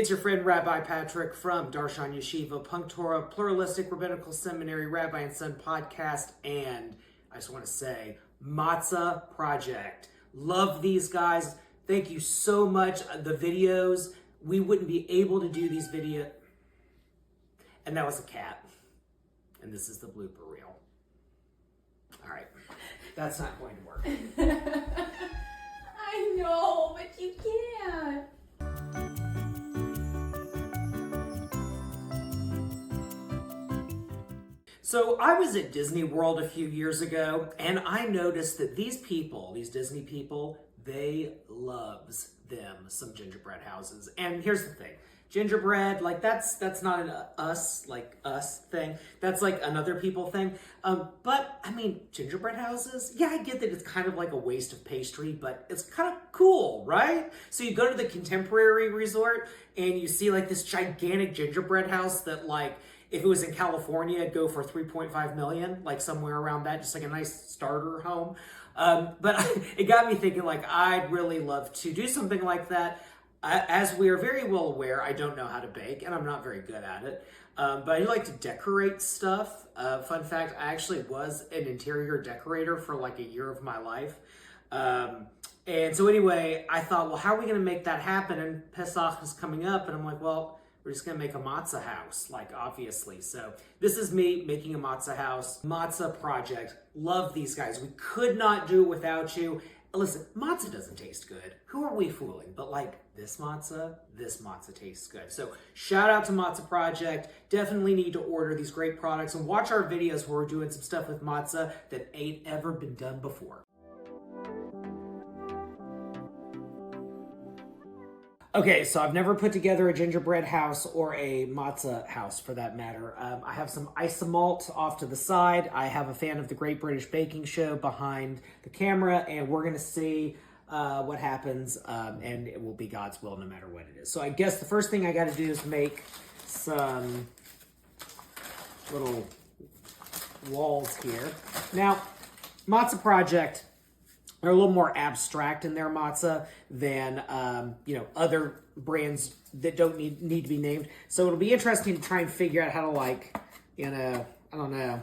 It's your friend Rabbi Patrick from Darshan Yeshiva, punktorah, pluralistic rabbinical seminary, Rabbi and Son podcast, and I just want to say, Matzah project. Love these guys. Thank you so much. The videos, we wouldn't be able to do these videos. And that was a cat. And this is the blooper reel. All right, that's not going to work. I know, but you can't. So I was at Disney World a few years ago, and I noticed that these people, these Disney people, they loves them some gingerbread houses. And here's the thing. Gingerbread, like that's not an us thing. That's like another people thing. But I mean, gingerbread houses, yeah, I get that it's kind of like a waste of pastry, but it's kind of cool, right? So you go to the Contemporary Resort and you see like this gigantic gingerbread house that like, if it was in California, it'd go for 3.5 million, like somewhere around that, just like a nice starter home. But it got me thinking like, I'd really love to do something like that. As we are very well aware, I don't know how to bake, and I'm not very good at it. But I like to decorate stuff. Fun fact, I actually was an interior decorator for like a year of my life. And so anyway, I thought, well, how are we going to make that happen? And Pesach is coming up, and I'm like, well, we're just going to make a matzah house, like obviously. So this is me making a matzah house, matzah project. Love these guys. We could not do it without you. Listen, matzah doesn't taste good. Who are we fooling? But like this matzah tastes good. So shout out to Matzah Project. Definitely need to order these great products and watch our videos where we're doing some stuff with matzah that ain't ever been done before. Okay, so I've never put together a gingerbread house or a matzah house for that matter. I have some isomalt off to the side. I have a fan of the Great British Baking Show behind the camera, and we're gonna see what happens, and it will be God's will no matter what it is. So I guess the first thing I gotta do is make some little walls here. Now, Matzah Project, they're a little more abstract in their matzah than other brands that don't need to be named. So it'll be interesting to try and figure out how to like, I don't know.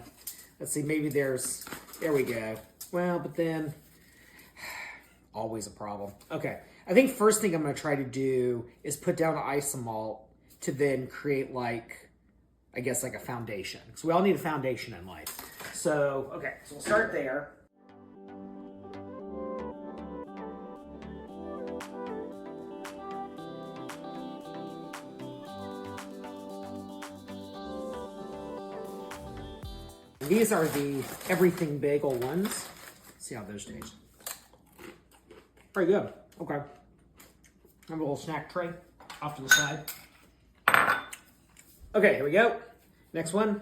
Let's see, maybe there we go. Well, but then always a problem. Okay, I think first thing I'm gonna try to do is put down isomalt to then create like, I guess like a foundation. So we all need a foundation in life. So, okay, so we'll start there. These are the everything bagel ones. Let's see how those taste. Pretty good. Okay. I have a little snack tray off to the side. Okay, here we go. Next one.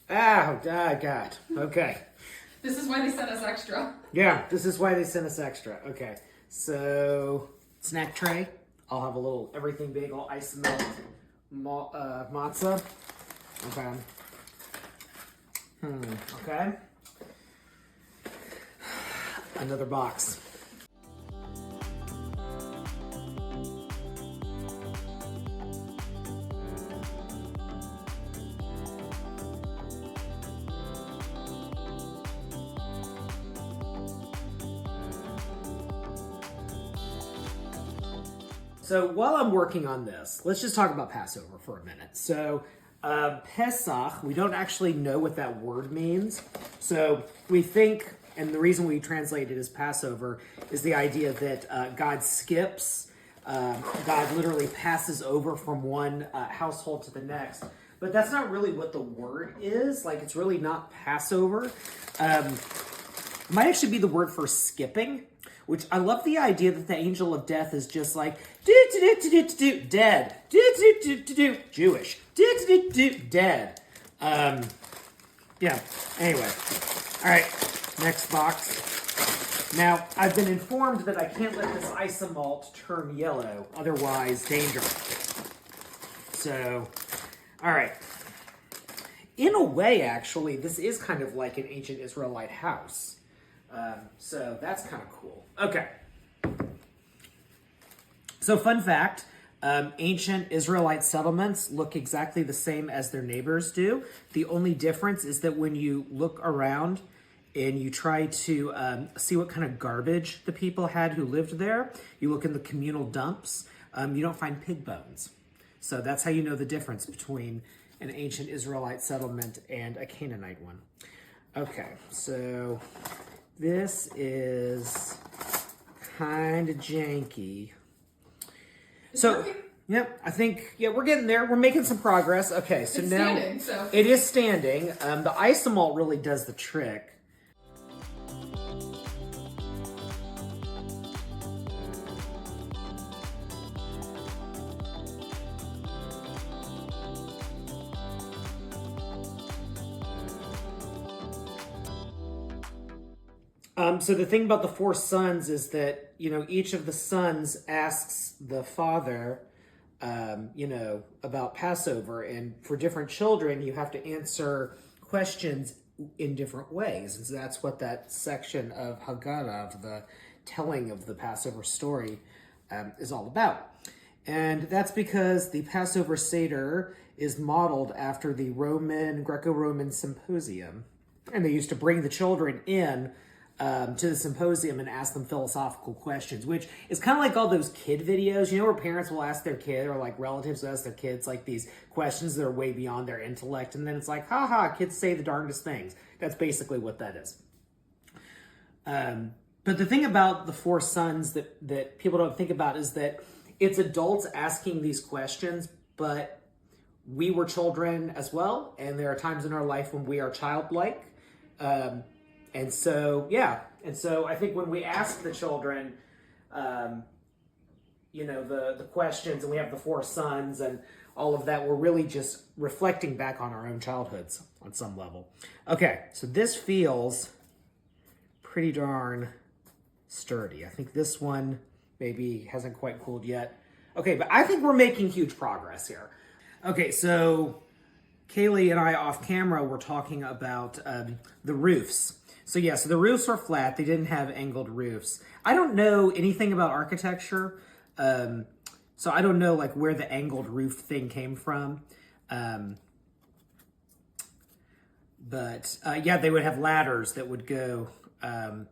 Oh, God. Okay. This is why they sent us extra. Yeah, this is why they sent us extra. Okay. So, snack tray. I'll have a little everything bagel isomalt matzah. Okay. Okay. Another box. So while I'm working on this, let's just talk about Passover for a minute. So Pesach, we don't actually know what that word means. So we think, and the reason we translate it as Passover is the idea that God skips, God literally passes over from one household to the next. But that's not really what the word is. Like, it's really not Passover. It might actually be the word for skipping, which I love the idea that the angel of death is just like, dead, Jewish, dead. Yeah, anyway. All right, next box. Now, I've been informed that I can't let this isomalt turn yellow, otherwise danger. So, all right. In a way, actually, this is kind of like an ancient Israelite house. So that's kind of cool. Okay. So fun fact, ancient Israelite settlements look exactly the same as their neighbors do. The only difference is that when you look around and you try to see what kind of garbage the people had who lived there, you look in the communal dumps, you don't find pig bones. So that's how you know the difference between an ancient Israelite settlement and a Canaanite one. Okay, so this is kind of janky. So, yep, I think, we're getting there. We're making some progress. Okay, so It's now standing, so. it is standing. The isomalt really does the trick. So the thing about the 4 sons is that, each of the sons asks the father, about Passover. And for different children, you have to answer questions in different ways. And so that's what that section of Haggadah, of the telling of the Passover story, is all about. And that's because the Passover Seder is modeled after the Greco-Roman symposium. And they used to bring the children in to the symposium and ask them philosophical questions, which is kind of like all those kid videos, where parents will ask their kid, or like relatives will ask their kids like these questions that are way beyond their intellect, and then it's like, haha, kids say the darndest things. That's basically what that is. But the thing about the 4 sons that people don't think about is that it's adults asking these questions, but we were children as well, and there are times in our life when we are childlike. And so I think when we ask the children, the questions, and we have the 4 sons and all of that, we're really just reflecting back on our own childhoods on some level. Okay, so this feels pretty darn sturdy. I think this one maybe hasn't quite cooled yet. Okay, but I think we're making huge progress here. Okay, so Kayleigh and I off camera were talking about the roofs. So the roofs were flat. They didn't have angled roofs. I don't know anything about architecture, so I don't know like where the angled roof thing came from. But they would have ladders that would go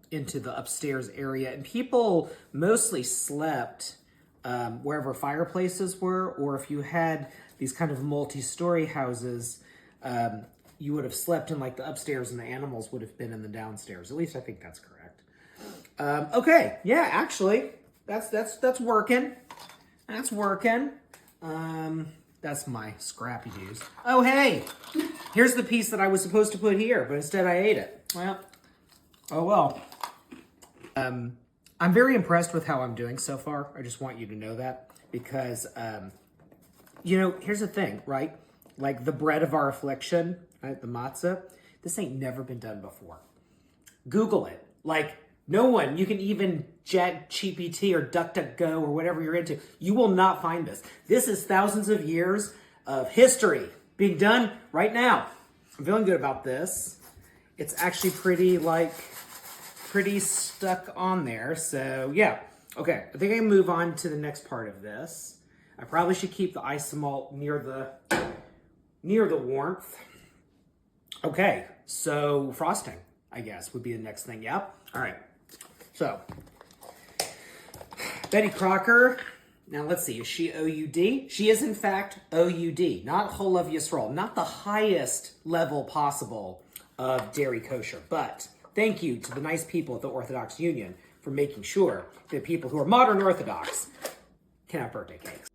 into the upstairs area, and people mostly slept wherever fireplaces were, or if you had these kind of multi-story houses, you would have slept in like the upstairs and the animals would have been in the downstairs. At least I think that's correct. Okay, yeah, actually, that's working. That's working. That's my scrappy juice. Oh, hey, here's the piece that I was supposed to put here, but instead I ate it. Well, oh well. I'm very impressed with how I'm doing so far. I just want you to know that because, here's the thing, right? Like the bread of our affliction, right? The matzah, this ain't never been done before. Google it. Like no one, you can even ChatGPT or DuckDuckGo or whatever you're into. You will not find this. This is thousands of years of history being done right now. I'm feeling good about this. It's actually pretty stuck on there. So yeah. Okay, I think I can move on to the next part of this. I probably should keep the isomalt near the warmth. Okay, so frosting, I guess, would be the next thing. Yeah? All right. So, Betty Crocker. Now, let's see. Is she OUD? She is, in fact, OUD, not Cholav Yisrael, not the highest level possible of dairy kosher. But thank you to the nice people at the Orthodox Union for making sure that people who are modern Orthodox can have birthday cakes.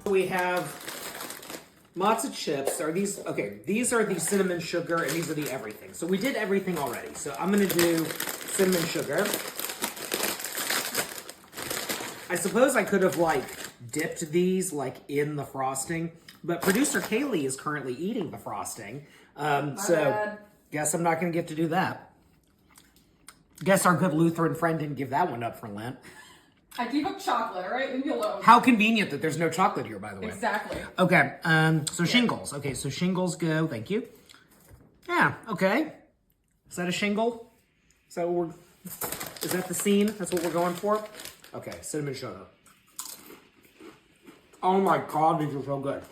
We have matzah chips. Are these okay? These are the cinnamon sugar, and these are the everything. So we did everything already. So I'm gonna do cinnamon sugar. I suppose I could have dipped these in the frosting, but producer Kayleigh is currently eating the frosting. My bad. Guess I'm not going to get to do that. Guess our good Lutheran friend didn't give that one up for Lent. I gave up chocolate, all right? Leave me alone. How convenient that there's no chocolate here, by the way. Exactly. Okay, so shingles. Okay, so shingles go. Thank you. Yeah, okay. Is that a shingle? Is that the scene? That's what we're going for? Okay, cinnamon sugar. Oh my God, these are so good.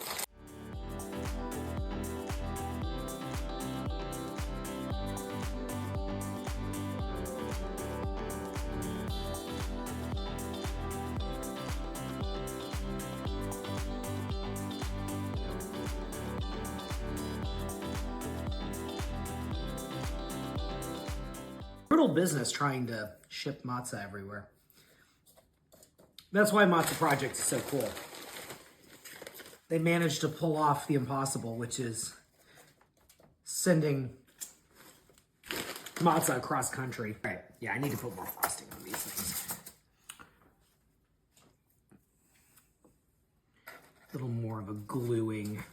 Brutal business trying to ship matzah everywhere. That's why Matzah Project is so cool. They managed to pull off the impossible, which is sending matzah across country. All right, yeah, I need to put more frosting on these things. A little more of a gluing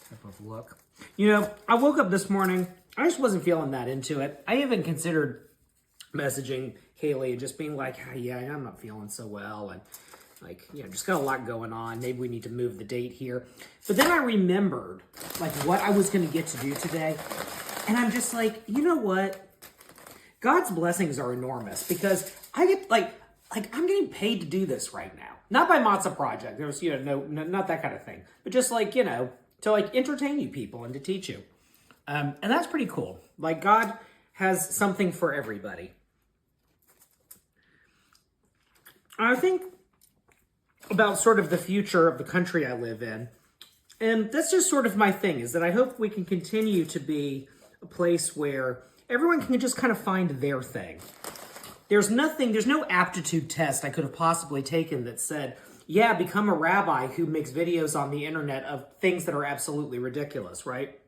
type of look. You know, I woke up this morning, I just wasn't feeling that into it. I even considered messaging Kayleigh and just being like, oh, yeah, I'm not feeling so well. And like, you know, just got a lot going on. Maybe we need to move the date here. But then I remembered like what I was going to get to do today. And I'm just like, you know what? God's blessings are enormous because I get like I'm getting paid to do this right now. Not by Matzah Project. There's, you know, no, not that kind of thing. But just like, you know, to like entertain you people and to teach you. And that's pretty cool. Like God has something for everybody. I think about sort of the future of the country I live in. And that's just sort of my thing, is that I hope we can continue to be a place where everyone can just kind of find their thing. There's no aptitude test I could have possibly taken that said, yeah, become a rabbi who makes videos on the internet of things that are absolutely ridiculous, right?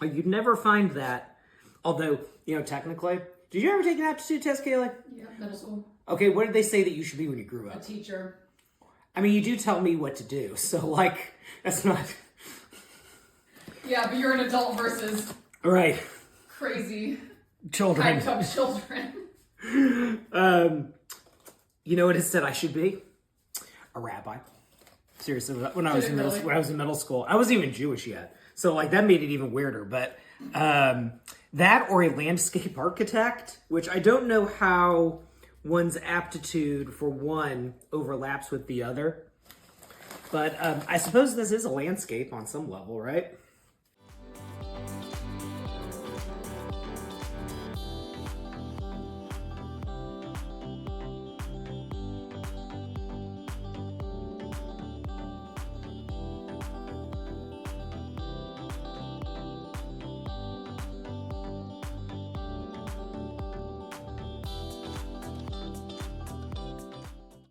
You'd never find that, although, you know, technically. Did you ever take an aptitude test, Kayleigh? Yeah, middle school. Okay, what did they say that you should be when you grew A up? teacher. I mean, you do tell me what to do, so, like, that's not... Yeah, but you're an adult versus... Right. Crazy... Children. Hyped up children. You know what it said I should be? A rabbi. Seriously, when I was in middle school. I wasn't even Jewish yet. So, like, that made it even weirder. But that or a landscape architect, which I don't know how one's aptitude for one overlaps with the other. But I suppose this is a landscape on some level, right?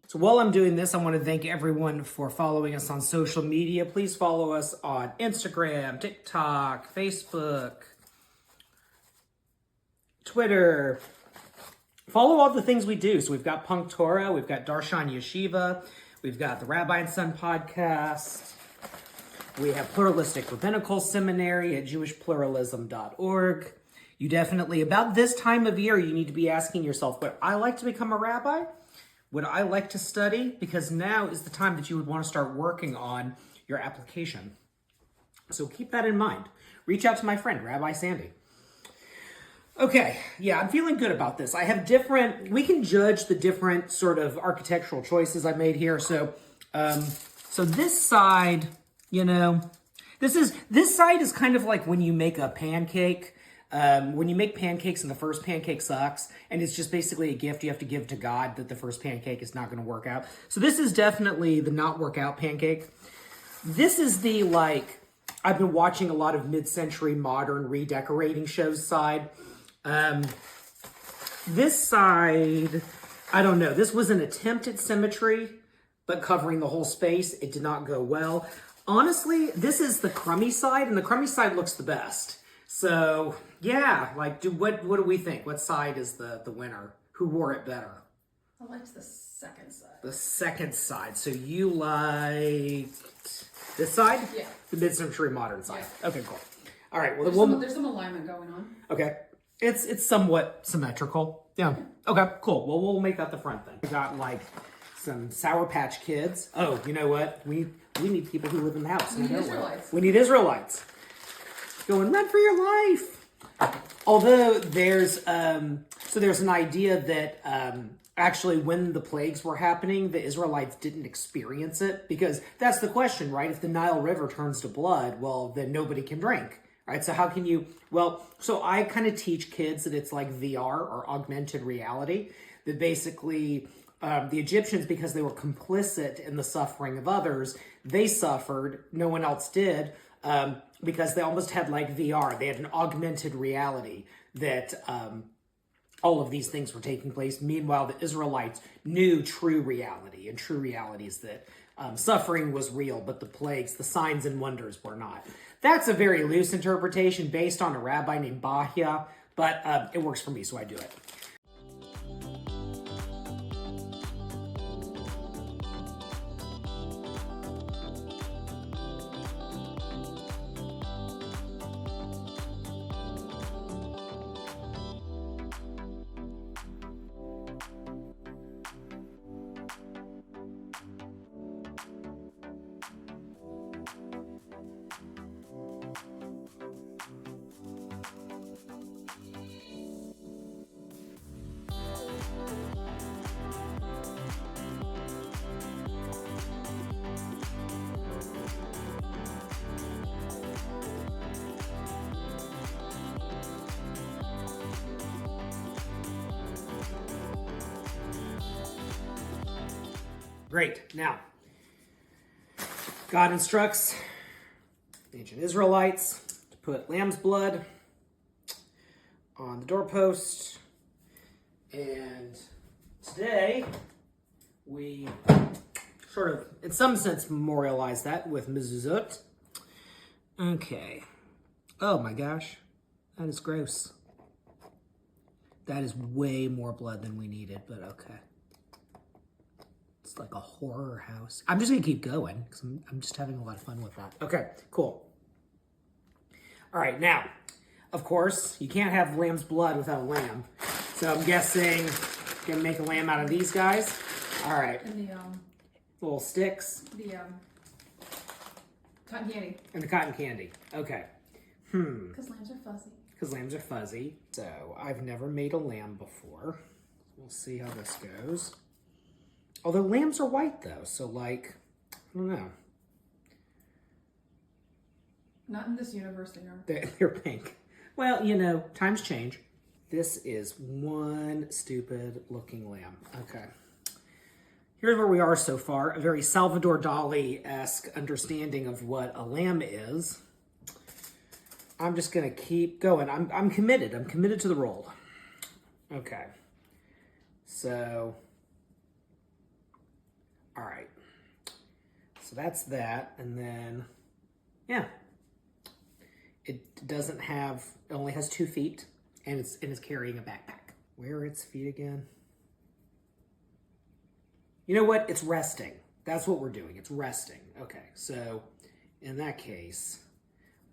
So while I'm doing this, I want to thank everyone for following us on social media. Please follow us on Instagram, TikTok, Facebook, Twitter. Follow all the things we do. So we've got Punktorah, we've got Darshan Yeshiva, we've got the Rabbi and Son podcast. We have Pluralistic Rabbinical Seminary at jewishpluralism.org. You definitely, about this time of year, you need to be asking yourself, would I like to become a rabbi? Would I like to study? Because now is the time that you would want to start working on your application. So keep that in mind. Reach out to my friend, Rabbi Sandy. Okay, yeah, I'm feeling good about this. I have we can judge the different sort of architectural choices I made here. So this side, you know, this side is kind of like when you make a pancake. When you make pancakes and the first pancake sucks, and it's just basically a gift you have to give to God that the first pancake is not going to work out. So this is definitely the not work out pancake. This is the, like, I've been watching a lot of mid-century modern redecorating shows side. This side, I don't know. This was an attempt at symmetry, but covering the whole space. It did not go well. Honestly, this is the crummy side, and the crummy side looks the best. So, yeah, like, what do we think? What side is the winner? Who wore it better? I liked the second side. The second side. So you liked this side? Yeah. The mid-century modern side. Yeah. Okay, cool. All right, well, There's some alignment going on. okay. It's somewhat symmetrical. Yeah. Okay, cool. Well, we'll make that the front then. We got like some Sour Patch Kids. Oh, you know what? We need people who live in the house. We need Israelites. We need Israelites. Going, run for your life. Although there's an idea that actually when the plagues were happening, the Israelites didn't experience it, because that's the question, right? If the Nile River turns to blood, well, then nobody can drink, right? So how can you, so I kind of teach kids that it's like VR, or augmented reality, that basically the Egyptians, because they were complicit in the suffering of others, they suffered, no one else did, because they almost had like VR. They had an augmented reality that all of these things were taking place. Meanwhile, the Israelites knew true reality, and true reality is that suffering was real, but the plagues, the signs and wonders were not. That's a very loose interpretation based on a rabbi named Bahia, but it works for me, so I do it. Great. Now, God instructs the ancient Israelites to put lamb's blood on the doorpost. And today, we sort of, in some sense, memorialize that with mezuzot. Okay. Oh my gosh. That is gross. That is way more blood than we needed, but okay. It's like a horror house. I'm just gonna keep going because I'm just having a lot of fun with that. Okay, cool. All right, now, of course, you can't have lamb's blood without a lamb. So I'm guessing gonna make a lamb out of these guys. All right. And the little sticks. The cotton candy. And the cotton candy. Okay. Because lambs are fuzzy. Because lambs are fuzzy. So I've never made a lamb before. We'll see how this goes. Although lambs are white though, so like, I don't know. Not in this universe, they are. They're pink. Well, you know, times change. This is one stupid looking lamb. Okay. Here's where we are so far. A very Salvador Dali-esque understanding of what a lamb is. I'm just gonna keep going. I'm committed. I'm committed to the role. Okay. So, all right. So that's that, and then, yeah. It doesn't have. It only has 2 feet, and it's carrying a backpack. Where are its feet again? You know what? It's resting. That's what we're doing. It's resting. Okay. So, in that case,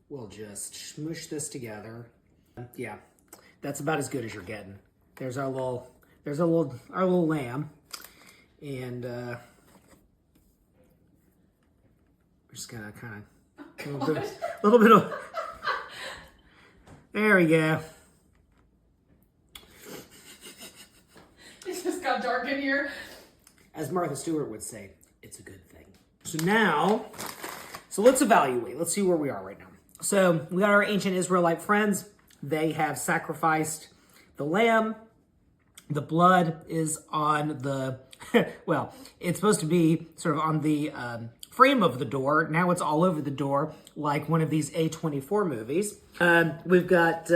we'll just smoosh this together. Yeah, that's about as good as you're getting. There's our little lamb, and we're just gonna kind of a little bit of. There we go. It just got dark in here. As Martha Stewart would say, it's a good thing. So now, let's evaluate. Let's see where we are right now. So we got our ancient Israelite friends. They have sacrificed the lamb. The blood is on the, well, it's supposed to be sort of on the frame of the door. Now it's all over the door, like one of these A24 movies. We've got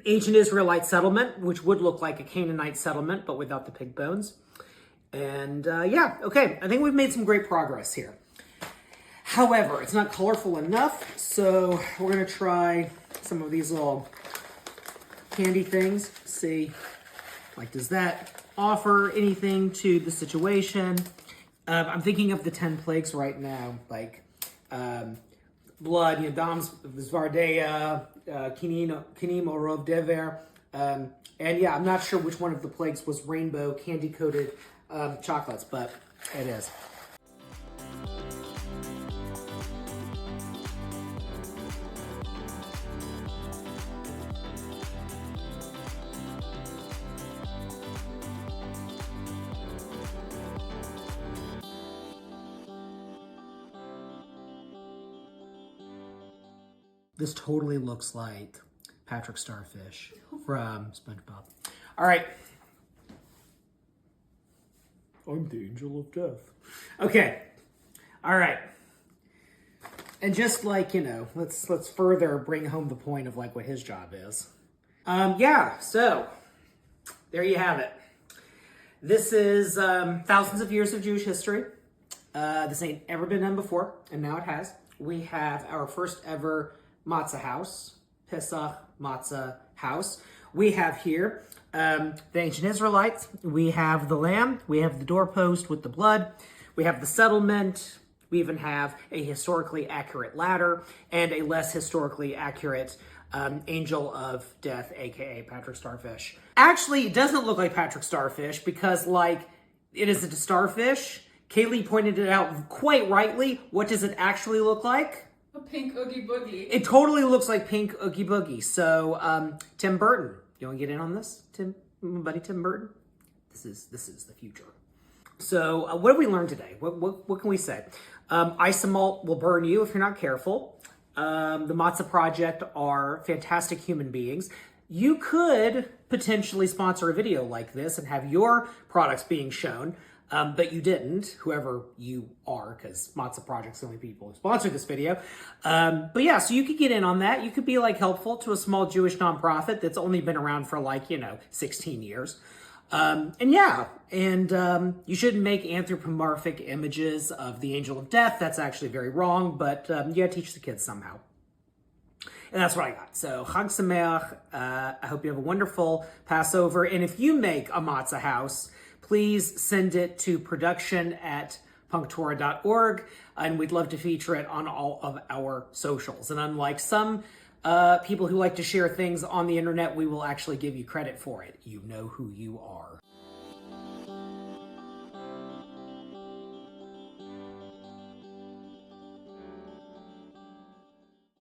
ancient Israelite settlement, which would look like a Canaanite settlement, but without the pig bones. And yeah, okay, I think we've made some great progress here. However, it's not colorful enough, so we're gonna try some of these little candy things. See, like, does that offer anything to the situation? I'm thinking of the 10 plagues right now, like blood, dam zvardea, kinim orov dever. And yeah, I'm not sure which one of the plagues was rainbow candy-coated chocolates, but it is. This totally looks like Patrick Starfish from SpongeBob. All right. I'm the angel of death. Okay. All right. And just like, let's further bring home the point of like what his job is. Yeah, so there you have it. This is thousands of years of Jewish history. This ain't ever been done before, and now it has. We have our first ever Matzah house, Pesach Matzah house. We have here the ancient Israelites. We have the lamb. We have the doorpost with the blood. We have the settlement. We even have a historically accurate ladder and a less historically accurate angel of death, a.k.a. Patrick Starfish. Actually, it doesn't look like Patrick Starfish because, like, it isn't a starfish. Kayleigh pointed it out quite rightly. What does it actually look like? A pink Oogie Boogie. It totally looks like pink Oogie Boogie. So, Tim Burton, you want to get in on this, buddy Tim Burton? This is the future. So, what did we learn today? What can we say? Isomalt will burn you if you're not careful. The Matzah Project are fantastic human beings. You could potentially sponsor a video like this and have your products being shown. But you didn't, whoever you are, because Matzah Project's the only people who sponsored this video. But yeah, so you could get in on that. You could be like helpful to a small Jewish nonprofit that's only been around for 16 years. You shouldn't make anthropomorphic images of the angel of death. That's actually very wrong, but you gotta teach the kids somehow. And that's what I got. So, Chag Sameach. I hope you have a wonderful Passover. And if you make a matzah house, please send it to production@punktorah.org, and we'd love to feature it on all of our socials. And unlike some people who like to share things on the internet, we will actually give you credit for it. You know who you are.